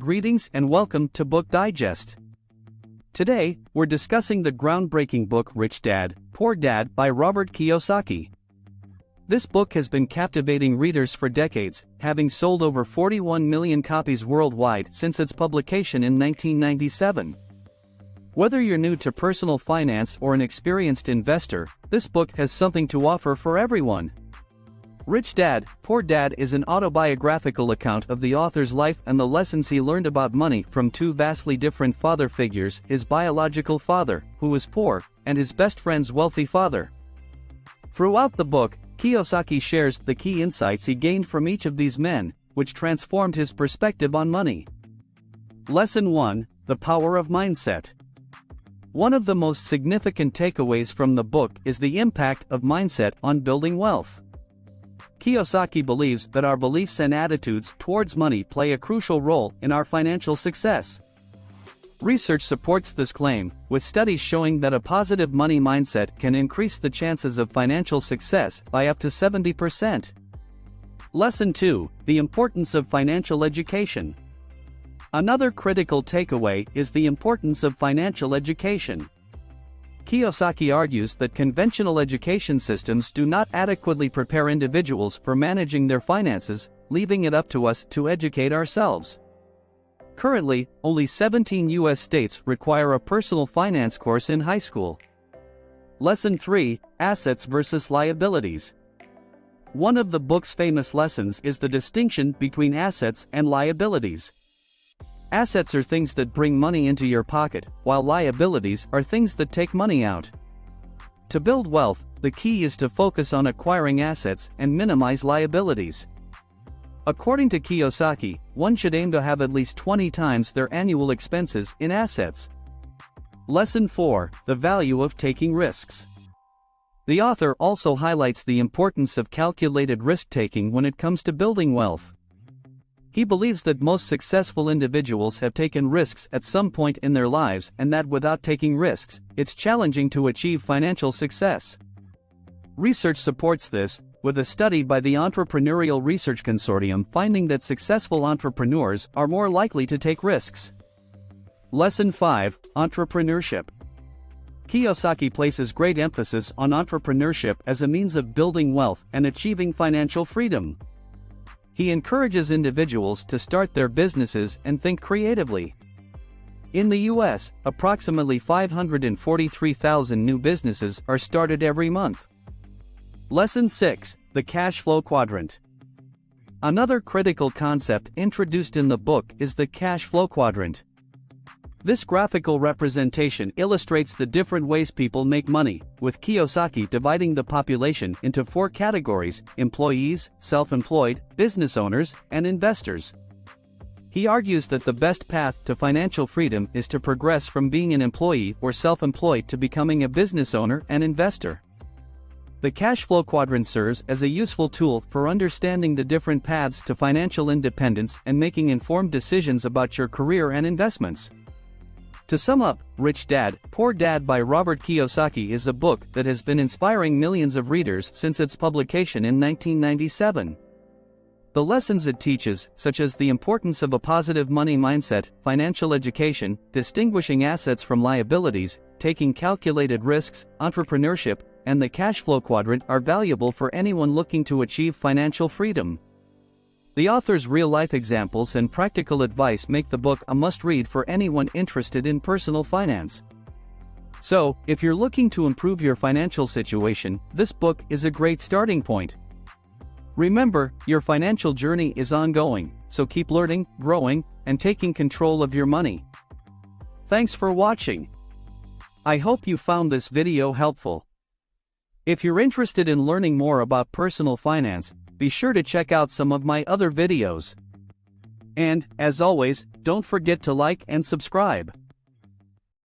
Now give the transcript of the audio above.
Greetings and welcome to Book Digest. Today, we're discussing the groundbreaking book Rich Dad, Poor Dad by Robert Kiyosaki. This book has been captivating readers for decades, having sold over 41 million copies worldwide since its publication in 1997. Whether you're new to personal finance or an experienced investor, this book has something to offer for everyone. Rich Dad, Poor Dad is an autobiographical account of the author's life and the lessons he learned about money from two vastly different father figures: his biological father, who was poor, and his best friend's wealthy father. Throughout the book, Kiyosaki shares the key insights he gained from each of these men, which transformed his perspective on money. Lesson 1: The Power of Mindset. One of the most significant takeaways from the book is the impact of mindset on building wealth. Kiyosaki believes that our beliefs and attitudes towards money play a crucial role in our financial success. Research supports this claim, with studies showing that a positive money mindset can increase the chances of financial success by up to 70%. Lesson 2: The Importance of Financial Education. Another critical takeaway is the importance of financial education. Kiyosaki argues that conventional education systems do not adequately prepare individuals for managing their finances, leaving it up to us to educate ourselves. Currently, only 17 U.S. states require a personal finance course in high school. Lesson 3: Assets versus Liabilities. One of the book's famous lessons is the distinction between assets and liabilities. Assets are things that bring money into your pocket, while liabilities are things that take money out. To build wealth, the key is to focus on acquiring assets and minimize liabilities. According to Kiyosaki, one should aim to have at least 20 times their annual expenses in assets. Lesson 4: The Value of Taking Risks. The author also highlights the importance of calculated risk-taking when it comes to building wealth. He believes that most successful individuals have taken risks at some point in their lives, and that without taking risks, it's challenging to achieve financial success. Research supports this, with a study by the Entrepreneurial Research Consortium finding that successful entrepreneurs are more likely to take risks. Lesson 5: Entrepreneurship. Kiyosaki places great emphasis on entrepreneurship as a means of building wealth and achieving financial freedom. He encourages individuals to start their businesses and think creatively. In the U.S., approximately 543,000 new businesses are started every month. Lesson 6: The Cash Flow Quadrant. Another critical concept introduced in the book is the cash flow quadrant. This graphical representation illustrates the different ways people make money, with Kiyosaki dividing the population into 4 categories: employees, self-employed, business owners, and investors. He argues that the best path to financial freedom is to progress from being an employee or self-employed to becoming a business owner and investor. The cash flow quadrant serves as a useful tool for understanding the different paths to financial independence and making informed decisions about your career and investments. To sum up, Rich Dad, Poor Dad by Robert Kiyosaki is a book that has been inspiring millions of readers since its publication in 1997. The lessons it teaches, such as the importance of a positive money mindset, financial education, distinguishing assets from liabilities, taking calculated risks, entrepreneurship, and the cash flow quadrant, are valuable for anyone looking to achieve financial freedom. The author's real-life examples and practical advice make the book a must-read for anyone interested in personal finance. So, if you're looking to improve your financial situation, this book is a great starting point. Remember, your financial journey is ongoing, so keep learning, growing, and taking control of your money. Thanks for watching. I hope you found this video helpful. If you're interested in learning more about personal finance, be sure to check out some of my other videos. And, as always, don't forget to like and subscribe.